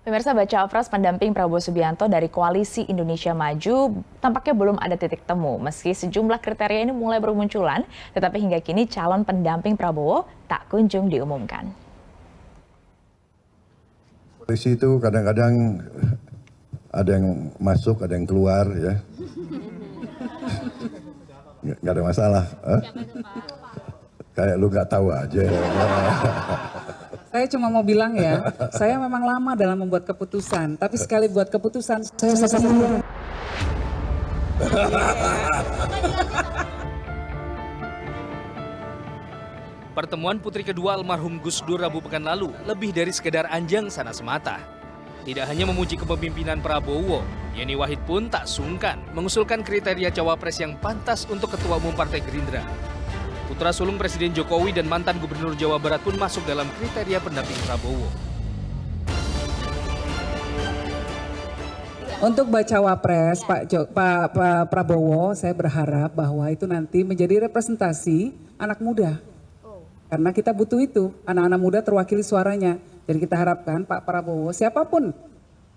Pemirsa, baca pres pendamping Prabowo Subianto dari Koalisi Indonesia Maju tampaknya belum ada titik temu. Meski sejumlah kriteria ini mulai bermunculan, tetapi hingga kini calon pendamping Prabowo tak kunjung diumumkan. Koalisi itu kadang-kadang ada yang masuk, ada yang keluar, ya. Nggak ada masalah. Kayak lu nggak tahu aja. Saya cuma mau bilang ya, saya memang lama dalam membuat keputusan, tapi sekali buat keputusan, saya selesai. Pertemuan putri kedua almarhum Gus Dur Rabu pekan lalu lebih dari sekedar anjang sana semata. Tidak hanya memuji kepemimpinan Prabowo, Yeni Wahid pun tak sungkan mengusulkan kriteria cawapres yang pantas untuk Ketua Umum Partai Gerindra. Putra sulung Presiden Jokowi dan mantan Gubernur Jawa Barat pun masuk dalam kriteria pendamping Prabowo. Untuk bacawa pres Pak Prabowo, saya berharap bahwa itu nanti menjadi representasi anak muda. Karena kita butuh itu, anak-anak muda terwakili suaranya. Jadi kita harapkan Pak Prabowo, siapapun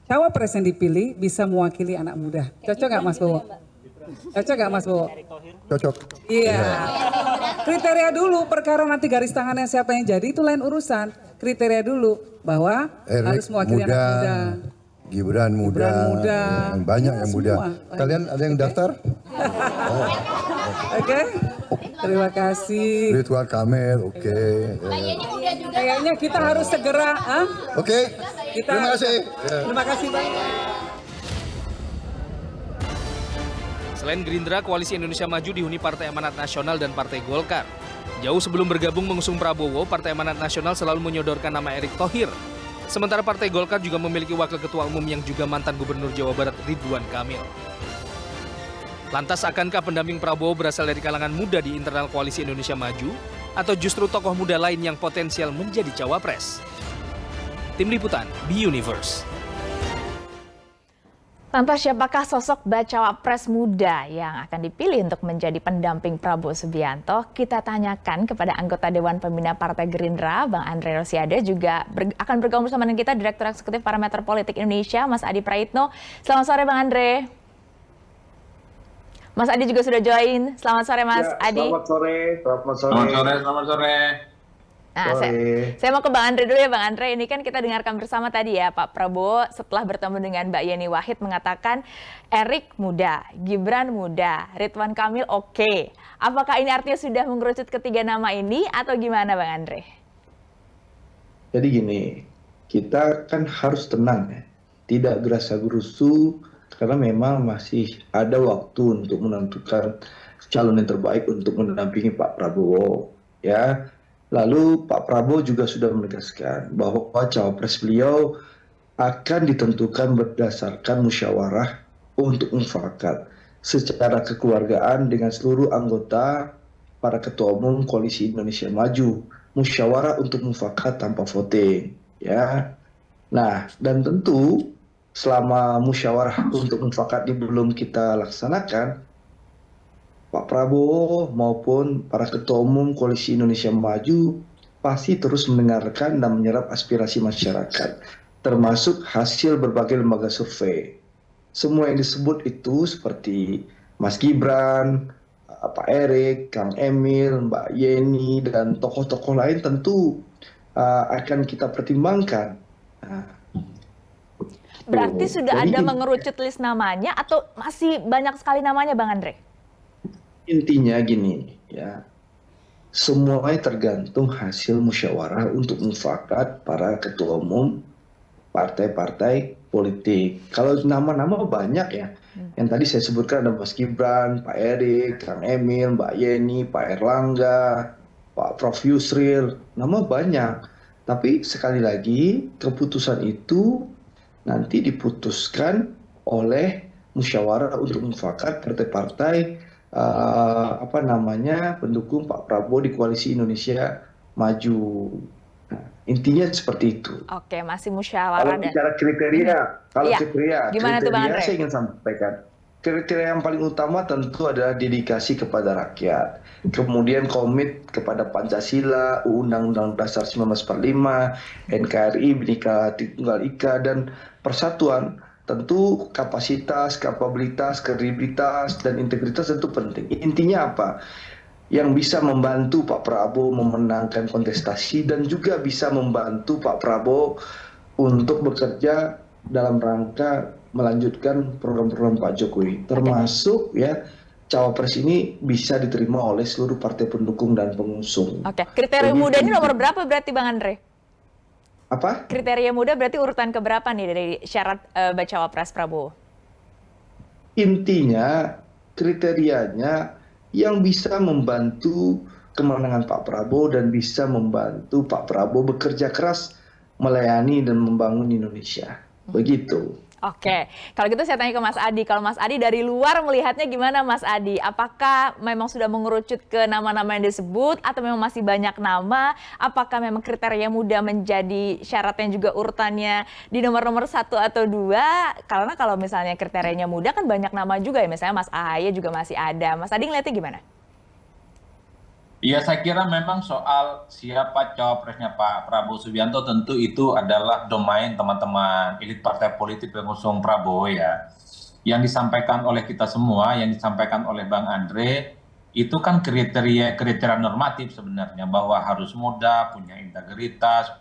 cawapres yang dipilih bisa mewakili anak muda. Cocok nggak Mas Bowo? Cocok nggak Mas Bowo? Cocok. Iya. Kriteria dulu, perkara nanti garis tangannya siapa yang jadi itu lain urusan. Kriteria dulu bahwa harus mewakili anak muda. Gibran muda, banyak yang muda. Kalian ada yang daftar? Oke. Terima kasih. Ridwan Kamil, oke. Kayaknya kita harus segera. Oke. Terima kasih. Terima kasih banyak. Selain Gerindra, Koalisi Indonesia Maju dihuni Partai Amanat Nasional dan Partai Golkar. Jauh sebelum bergabung mengusung Prabowo, Partai Amanat Nasional selalu menyodorkan nama Erick Thohir. Sementara Partai Golkar juga memiliki wakil ketua umum yang juga mantan Gubernur Jawa Barat Ridwan Kamil. Lantas akankah pendamping Prabowo berasal dari kalangan muda di internal Koalisi Indonesia Maju? Atau justru tokoh muda lain yang potensial menjadi cawapres? Tim Liputan, B-Universe. Lantas siapakah sosok bacawa pres muda yang akan dipilih untuk menjadi pendamping Prabowo Subianto? Kita tanyakan kepada anggota Dewan Pembina Partai Gerindra, Bang Andre Rosiade, juga akan bergabung bersama dengan kita Direktur Eksekutif Parameter Politik Indonesia, Mas Adi Praitno. Selamat sore Bang Andre. Mas Adi juga sudah join. Selamat sore Mas Adi. Selamat sore. Nah, saya mau ke Bang Andre dulu ya Bang Andre. Ini kan kita dengarkan bersama tadi ya, Pak Prabowo setelah bertemu dengan Mbak Yeni Wahid mengatakan Erick muda, Gibran muda, Ridwan Kamil oke. Apakah ini artinya sudah mengerucut ketiga nama ini atau gimana Bang Andre? Jadi gini, kita kan harus tenang ya, tidak gerasa-gerusu karena memang masih ada waktu untuk menentukan calon yang terbaik untuk mendampingi Pak Prabowo ya. Lalu Pak Prabowo juga sudah menegaskan bahwa cawapres beliau akan ditentukan berdasarkan musyawarah untuk mufakat secara kekeluargaan dengan seluruh anggota para ketua umum Koalisi Indonesia Maju. Musyawarah untuk mufakat tanpa voting, ya. Nah, dan tentu selama musyawarah untuk mufakat ini belum kita laksanakan, Pak Prabowo maupun para ketua umum Koalisi Indonesia Maju pasti terus mendengarkan dan menyerap aspirasi masyarakat, termasuk hasil berbagai lembaga survei. Semua yang disebut itu seperti Mas Gibran, Pak Erick, Kang Emil, Mbak Yeni, dan tokoh-tokoh lain tentu akan kita pertimbangkan. Berarti sudah ada mengerucut list namanya atau masih banyak sekali namanya Bang Andre? Intinya gini ya, semuanya tergantung hasil musyawarah untuk mufakat para ketua umum partai-partai politik. Kalau nama-nama banyak ya, yang tadi saya sebutkan ada Mas Gibran, Pak Erick, Kang Emil, Mbak Yeni, Pak Erlangga, Pak Prof Yusril, nama banyak. Tapi sekali lagi keputusan itu nanti diputuskan oleh musyawarah untuk mufakat partai-partai pendukung Pak Prabowo di Koalisi Indonesia Maju. Nah, intinya seperti itu. Oke, masih musyawarah. Kalau bicara kriteria, gimana tuh Bang Andre? saya ingin sampaikan. kriteria yang paling utama tentu adalah dedikasi kepada rakyat. Kemudian komit kepada Pancasila, Undang-Undang Dasar 1945, NKRI, Bhinneka Tunggal Ika, dan persatuan. Tentu kapasitas, kapabilitas, kredibilitas, dan integritas tentu penting. Intinya apa? Yang bisa membantu Pak Prabowo memenangkan kontestasi dan juga bisa membantu Pak Prabowo untuk bekerja dalam rangka melanjutkan program-program Pak Jokowi, termasuk ya cawapres ini bisa diterima oleh seluruh partai pendukung dan pengusung. Oke, kriteria muda ini nomor berapa berarti Bang Andre? Apa? Kriteria muda berarti urutan keberapa nih dari syarat bacawa pres Prabowo? Intinya kriterianya yang bisa membantu kemenangan Pak Prabowo dan bisa membantu Pak Prabowo bekerja keras melayani dan membangun Indonesia. Begitu. Oke, kalau gitu saya tanya ke Mas Adi. Kalau Mas Adi dari luar melihatnya gimana Mas Adi? Apakah memang sudah mengerucut ke nama-nama yang disebut atau memang masih banyak nama? Apakah memang kriteria muda menjadi syaratnya juga urutannya di nomor-nomor 1 atau 2? Karena kalau misalnya kriterianya muda kan banyak nama juga ya, misalnya Mas Ahaye juga masih ada. Mas Adi ngeliatnya gimana? Ya, saya kira memang soal siapa cawapresnya Pak Prabowo Subianto tentu itu adalah domain teman-teman elit partai politik pengusung Prabowo ya. Yang disampaikan oleh kita semua, yang disampaikan oleh Bang Andre, itu kan kriteria normatif sebenarnya, bahwa harus muda, punya integritas,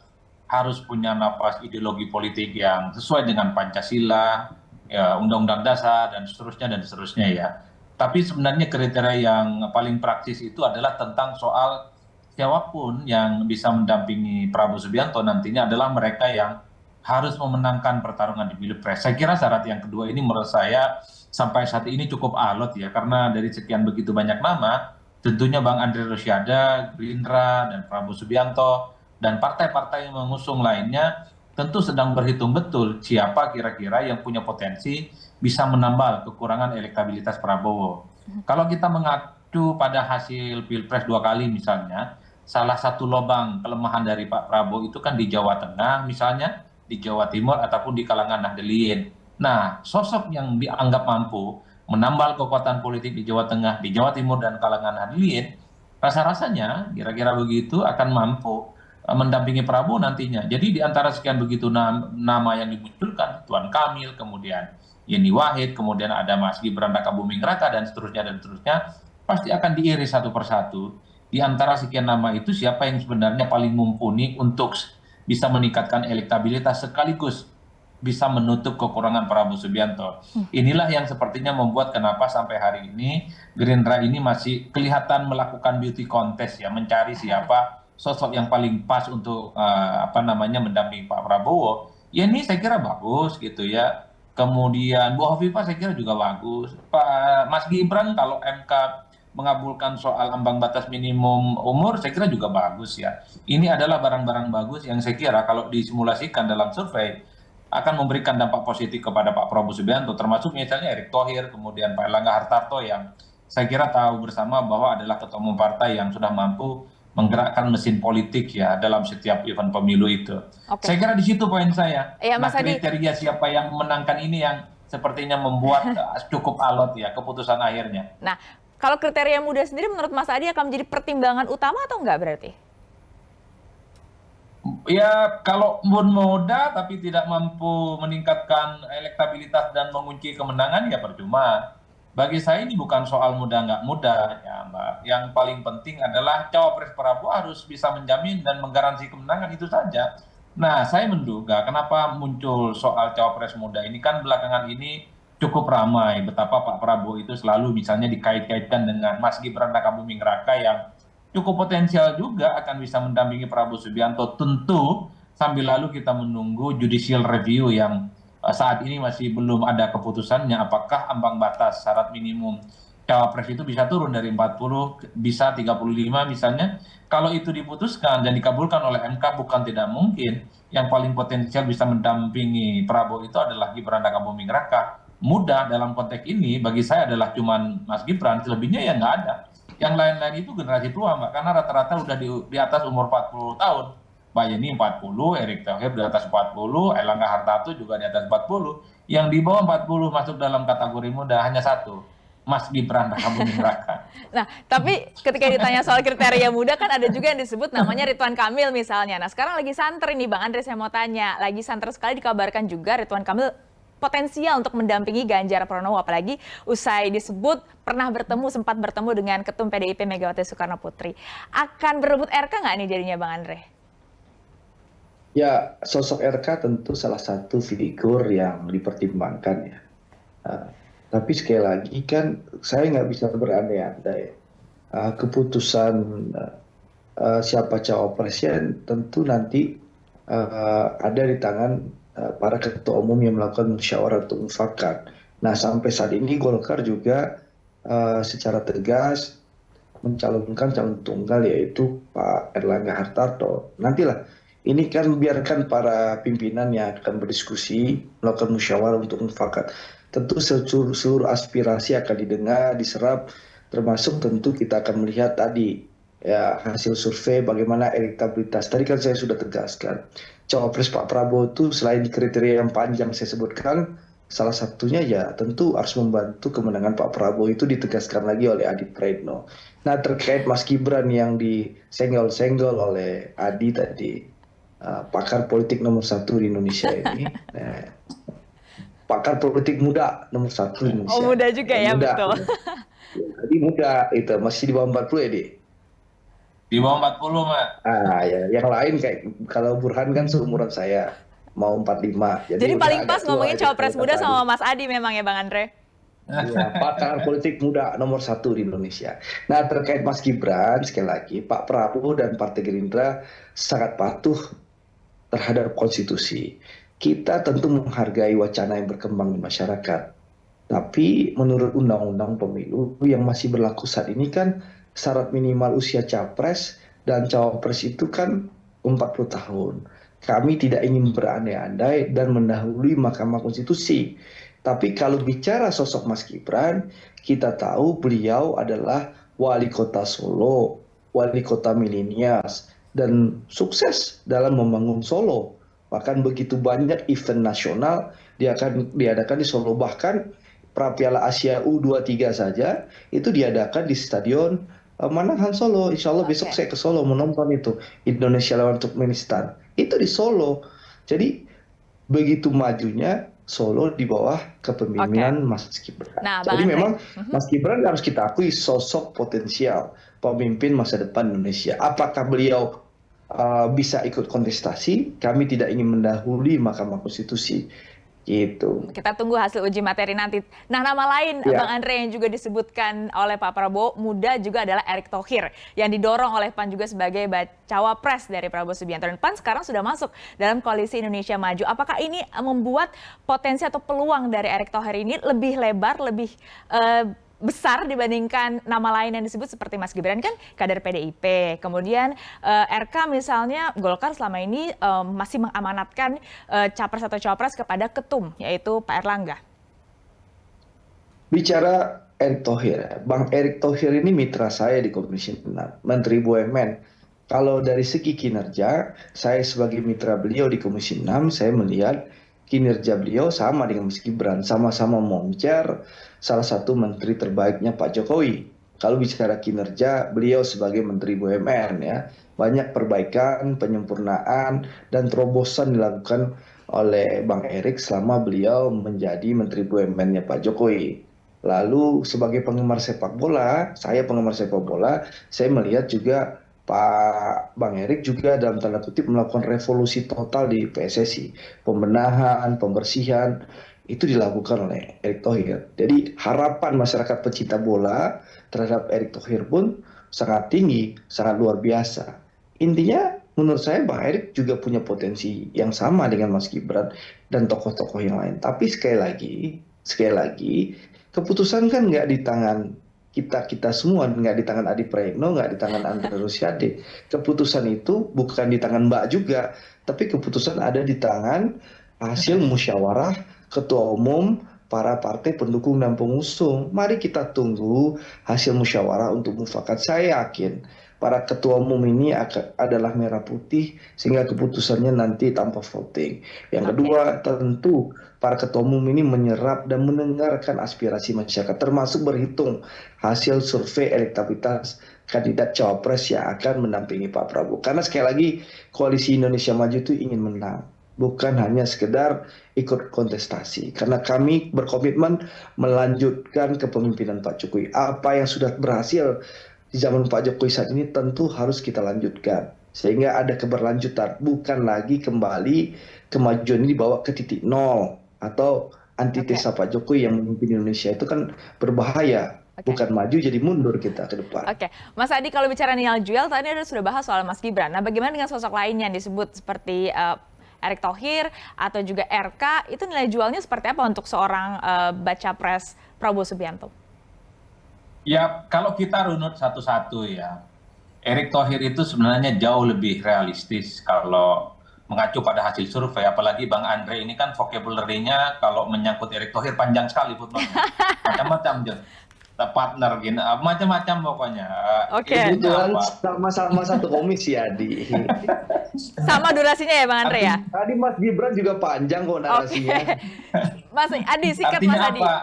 harus punya napas ideologi politik yang sesuai dengan Pancasila, ya, Undang-Undang Dasar, dan seterusnya ya. Tapi sebenarnya kriteria yang paling praktis itu adalah tentang soal siapapun yang bisa mendampingi Prabowo Subianto nantinya adalah mereka yang harus memenangkan pertarungan di Pilpres. Saya kira syarat yang kedua ini menurut saya sampai saat ini cukup alot ya, karena dari sekian begitu banyak nama, tentunya Bang Andre Rosiade, Gerindra, dan Prabowo Subianto, dan partai-partai yang mengusung lainnya tentu sedang berhitung betul siapa kira-kira yang punya potensi bisa menambal kekurangan elektabilitas Prabowo. Kalau kita mengacu pada hasil Pilpres 2 kali misalnya, salah satu lubang kelemahan dari Pak Prabowo itu kan di Jawa Tengah misalnya, di Jawa Timur ataupun di kalangan Nahdliyin. Nah, sosok yang dianggap mampu menambal kekuatan politik di Jawa Tengah, di Jawa Timur dan kalangan Nahdliyin, rasa-rasanya kira-kira begitu akan mampu mendampingi Prabowo nantinya. Jadi di antara sekian begitu nama yang dimunculkan, Tuan Kamil, kemudian Yeni Wahid, kemudian ada Mas Gibran Rakabuming Raka, dan seterusnya, pasti akan diiris satu persatu. Di antara sekian nama itu, siapa yang sebenarnya paling mumpuni untuk bisa meningkatkan elektabilitas sekaligus bisa menutup kekurangan Prabowo Subianto. Inilah yang sepertinya membuat kenapa sampai hari ini Gerindra ini masih kelihatan melakukan beauty contest ya, mencari siapa sosok yang paling pas untuk mendampingi Pak Prabowo. Ya ini saya kira bagus gitu ya. Kemudian Bu Hovifah saya kira juga bagus. Pak Mas Gibran kalau MK mengabulkan soal ambang batas minimum umur saya kira juga bagus ya. Ini adalah barang-barang bagus yang saya kira kalau disimulasikan dalam survei akan memberikan dampak positif kepada Pak Prabowo Subianto, termasuk misalnya Erick Thohir, kemudian Pak Erlangga Hartarto yang saya kira tahu bersama bahwa adalah ketua umum partai yang sudah mampu menggerakkan mesin politik ya dalam setiap event pemilu itu. Oke. Saya kira di situ poin saya. Ya, Mas Adi, kriteria siapa yang memenangkan ini yang sepertinya membuat cukup alot ya keputusan akhirnya. Nah, kalau kriteria muda sendiri menurut Mas Adi akan menjadi pertimbangan utama atau enggak berarti? Ya, kalau muda tapi tidak mampu meningkatkan elektabilitas dan mengunci kemenangan ya percuma. Bagi saya ini bukan soal muda nggak muda ya Mbak. Yang paling penting adalah cawapres Prabowo harus bisa menjamin dan menggaransi kemenangan, itu saja. Nah, saya menduga kenapa muncul soal cawapres muda ini kan belakangan ini cukup ramai betapa Pak Prabowo itu selalu misalnya dikait-kaitkan dengan Mas Gibran Rakabuming Raka yang cukup potensial juga akan bisa mendampingi Prabowo Subianto. Tentu sambil lalu kita menunggu judicial review yang saat ini masih belum ada keputusannya apakah ambang batas syarat minimum cawapres itu bisa turun dari 40 bisa 35 misalnya. Kalau itu diputuskan dan dikabulkan oleh MK, bukan tidak mungkin yang paling potensial bisa mendampingi Prabowo itu adalah Gibran Rakabuming Raka. Muda dalam konteks ini bagi saya adalah cuman Mas Gibran, selebihnya ya nggak ada. Yang lain-lain itu generasi tua Mbak, karena rata-rata udah di atas umur 40 tahun. Mbak Yeni 40, Erick Thohir di atas 40, Erlangga Hartarto juga di atas 40. Yang di bawah 40 masuk dalam kategori muda hanya satu, Mas Gibran Rakabuming Raka. Nah, tapi ketika ditanya soal kriteria muda kan ada juga yang disebut namanya Ridwan Kamil misalnya. Nah, sekarang lagi santer nih Bang Andre, saya mau tanya. Lagi santer sekali, dikabarkan juga Ridwan Kamil potensial untuk mendampingi Ganjar Pranowo, apalagi usai disebut sempat bertemu dengan Ketum PDIP Megawati Soekarno Putri. Akan berebut RK nggak nih jadinya Bang Andre? Ya, sosok RK tentu salah satu figur yang dipertimbangkan ya. Tapi sekali lagi kan saya nggak bisa berandai-andai. Keputusan siapa cawapresnya tentu nanti ada di tangan para ketua umum yang melakukan musyawarah untuk mufakat. Nah, sampai saat ini Golkar juga secara tegas mencalonkan calon tunggal yaitu Pak Erlangga Hartarto. Nantilah, ini kan biarkan para pimpinan yang akan berdiskusi, melakukan musyawarah untuk mufakat. Tentu seluruh aspirasi akan didengar, diserap, termasuk tentu kita akan melihat tadi ya hasil survei bagaimana elektabilitas. Tadi kan saya sudah tegaskan, cawapres Pak Prabowo itu selain kriteria yang panjang saya sebutkan, salah satunya ya tentu harus membantu kemenangan Pak Prabowo, itu ditegaskan lagi oleh Adi Praetno. Nah, terkait Mas Gibran yang disenggol-senggol oleh Adi tadi, pakar politik nomor 1 di Indonesia ini, pakar politik muda nomor 1 di Indonesia. Oh, muda juga ya, muda. betul. Jadi muda itu masih di bawah 40 ya, Di? Di bawah 40, Mbak. Ya, yang lain kayak kalau Burhan kan seumuran saya, mau 45. Jadi paling pas ngomongin tua, cawapres muda sama Mas Adi memang ya Bang Andre? Ya, pakar politik muda nomor 1 di Indonesia. Nah, terkait Mas Gibran, sekali lagi Pak Prabowo dan Partai Gerindra sangat patuh terhadap konstitusi. Kita tentu menghargai wacana yang berkembang di masyarakat. Tapi menurut Undang-Undang Pemilu yang masih berlaku saat ini kan syarat minimal usia capres dan cawapres itu kan 40 tahun. Kami tidak ingin berandai-andai dan mendahului Mahkamah Konstitusi. Tapi kalau bicara sosok Mas Gibran, kita tahu beliau adalah wali kota Solo, wali kota milenials, dan sukses dalam membangun Solo. Bahkan begitu banyak event nasional dia akan diadakan di Solo. Bahkan Piala Asia U23 saja itu diadakan di Stadion Manahan Solo. Insya Allah besok saya ke Solo menonton itu, Indonesia lawan Turkmenistan. Itu di Solo. Jadi begitu majunya Solo di bawah kepemimpinan Mas Gibran. Nah, jadi memang Mas Gibran harus kita akui sosok potensial pemimpin masa depan Indonesia. Apakah beliau bisa ikut kontestasi? Kami tidak ingin mendahului Mahkamah Konstitusi. Gitu. Kita tunggu hasil uji materi nanti. Nah, nama lain Bang Andre yang juga disebutkan oleh Pak Prabowo muda juga adalah Erick Thohir yang didorong oleh PAN juga sebagai cawapres dari Prabowo Subianto. Dan PAN sekarang sudah masuk dalam koalisi Indonesia Maju. Apakah ini membuat potensi atau peluang dari Erick Thohir ini lebih lebar, lebih besar dibandingkan nama lain yang disebut seperti Mas Gibran kan kader PDIP. Kemudian RK misalnya Golkar selama ini masih mengamanatkan capres atau cawapres kepada ketum yaitu Pak Erlangga. Bicara Erick Thohir, Bang Erick Thohir ini mitra saya di Komisi 6, Menteri BUMN. Kalau dari segi kinerja, saya sebagai mitra beliau di Komisi 6, saya melihat kinerja beliau sama dengan Mas Gibran, sama-sama moncer salah satu menteri terbaiknya Pak Jokowi. Kalau bicara kinerja, beliau sebagai Menteri BUMN ya, banyak perbaikan, penyempurnaan, dan terobosan dilakukan oleh Bang Erick selama beliau menjadi Menteri BUMN-nya Pak Jokowi. Lalu sebagai penggemar sepak bola, saya penggemar sepak bola, saya melihat juga Pak Bang Erick juga dalam tanda kutip melakukan revolusi total di PSSI. Pembenahan, pembersihan, itu dilakukan oleh Erick Thohir. Jadi harapan masyarakat pecinta bola terhadap Erick Thohir pun sangat tinggi, sangat luar biasa. Intinya menurut saya Bang Erick juga punya potensi yang sama dengan Mas Gibran dan tokoh-tokoh yang lain. Tapi sekali lagi, keputusan kan nggak di tangan kita semua, nggak di tangan Adi Praetno, nggak di tangan Andre Rosiade. Keputusan itu bukan di tangan Mbak juga, tapi keputusan ada di tangan hasil musyawarah ketua umum para partai pendukung dan pengusung. Mari kita tunggu hasil musyawarah untuk mufakat. Saya yakin para ketua umum ini adalah merah putih sehingga keputusannya nanti tanpa voting. Yang kedua, tentu para ketua umum ini menyerap dan mendengarkan aspirasi masyarakat, termasuk berhitung hasil survei elektabilitas kandidat cawapres yang akan mendampingi Pak Prabowo. Karena sekali lagi Koalisi Indonesia Maju itu ingin menang, bukan hanya sekedar ikut kontestasi. Karena kami berkomitmen melanjutkan kepemimpinan Pak Jokowi. Apa yang sudah berhasil di zaman Pak Jokowi saat ini tentu harus kita lanjutkan. Sehingga ada keberlanjutan, bukan lagi kembali kemajuan ini dibawa ke titik nol atau antitesa Pak Jokowi yang memimpin Indonesia. Itu kan berbahaya. Bukan maju jadi mundur kita ke depan. Oke, Mas Adi, kalau bicara nilai jual, tadi Anda sudah bahas soal Mas Gibran. Nah, bagaimana dengan sosok lainnya yang disebut seperti Erick Thohir atau juga RK, itu nilai jualnya seperti apa untuk seorang baca pres Prabowo Subianto? Ya, kalau kita runut satu-satu ya, Erick Thohir itu sebenarnya jauh lebih realistis kalau mengacu pada hasil survei. Apalagi Bang Andre ini kan vocabulary-nya kalau menyangkut Erick Thohir panjang sekali footnote-nya. Macam-macam, John. Partner gini, macam-macam pokoknya. Oke. Kebetulan sama-sama satu komisi ya, Adi. Sama durasinya ya Bang Andre ya? Tadi Mas Gibran juga panjang kok narasinya. Mas Adi, sikat Artinya Mas Adi. apa?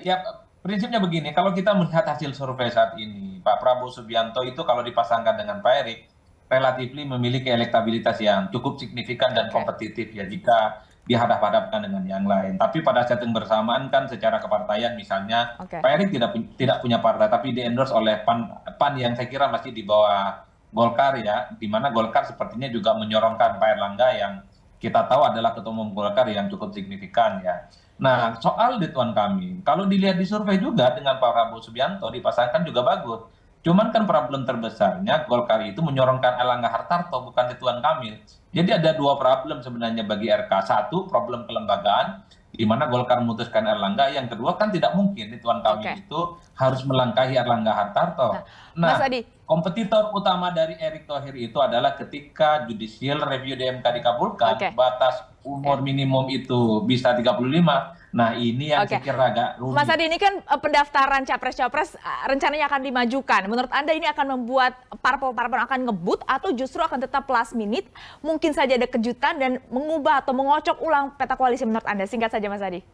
Ya, prinsipnya begini, kalau kita melihat hasil survei saat ini, Pak Prabowo Subianto itu kalau dipasangkan dengan Pak Erick, relatif memiliki elektabilitas yang cukup signifikan dan kompetitif ya jika dihadap-hadapkan dengan yang lain. Tapi pada saat yang bersamaan kan secara kepartaian misalnya Pak Erick tidak punya partai tapi di-endorse oleh PAN yang saya kira masih di bawah Golkar ya, di mana Golkar sepertinya juga menyorongkan Pak Erlangga yang kita tahu adalah ketua umum Golkar yang cukup signifikan ya. Nah, soal Ridwan Kamil, kalau dilihat di survei juga dengan Pak Prabowo Subianto dipasangkan juga bagus. Cuman kan problem terbesarnya Golkar itu menyorongkan Erlangga Hartarto bukan Ridwan Kamil. Jadi ada dua problem sebenarnya bagi RK. Satu, problem kelembagaan, di mana Golkar memutuskan Erlangga. Yang kedua kan tidak mungkin Ridwan Kamil itu harus melangkahi Erlangga Hartarto. Nah, Mas Adi, kompetitor utama dari Erick Thohir itu adalah ketika judicial review di MK dikabulkan, batas umur minimum itu bisa 35. Nah, ini yang saya kira agak rumit. Mas Adi, ini kan pendaftaran capres-capres rencananya akan dimajukan. Menurut Anda ini akan membuat parpol-parpol akan ngebut atau justru akan tetap last minute? Mungkin saja ada kejutan dan mengubah atau mengocok ulang peta koalisi menurut Anda. Singkat saja Mas Adi.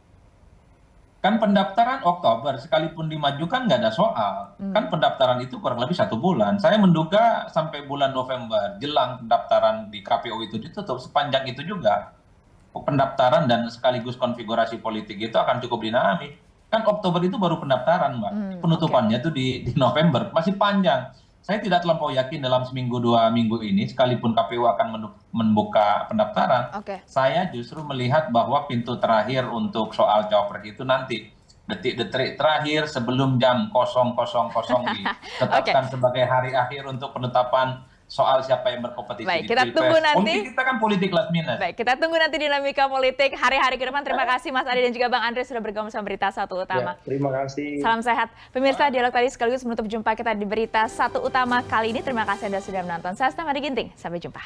Kan pendaftaran Oktober, sekalipun dimajukan nggak ada soal. Kan pendaftaran itu kurang lebih 1 bulan. Saya menduga sampai bulan November, jelang pendaftaran di KPU itu ditutup, sepanjang itu juga pendaftaran dan sekaligus konfigurasi politik itu akan cukup dinamis. Kan Oktober itu baru pendaftaran, Mbak. Penutupannya itu di November, masih panjang. Saya tidak terlampau yakin dalam seminggu 2 minggu ini, sekalipun KPU akan membuka pendaftaran, saya justru melihat bahwa pintu terakhir untuk soal cawapres itu nanti detik-detik terakhir sebelum jam 00.00 ditetapkan sebagai hari akhir untuk penetapan soal siapa yang berkompetisi di kita Pilpres. tunggu nanti. Politik kita kan politik last minute. Baik, kita tunggu nanti dinamika politik hari-hari ke depan. Terima kasih Mas Adi dan juga Bang Andre sudah bergabung sama Berita Satu Utama. Ya, terima kasih. Salam sehat. Pemirsa, dialog tadi sekaligus menutup jumpa kita di Berita Satu Utama kali ini. Terima kasih Anda sudah menonton. Saya Stamari Ginting. Sampai jumpa.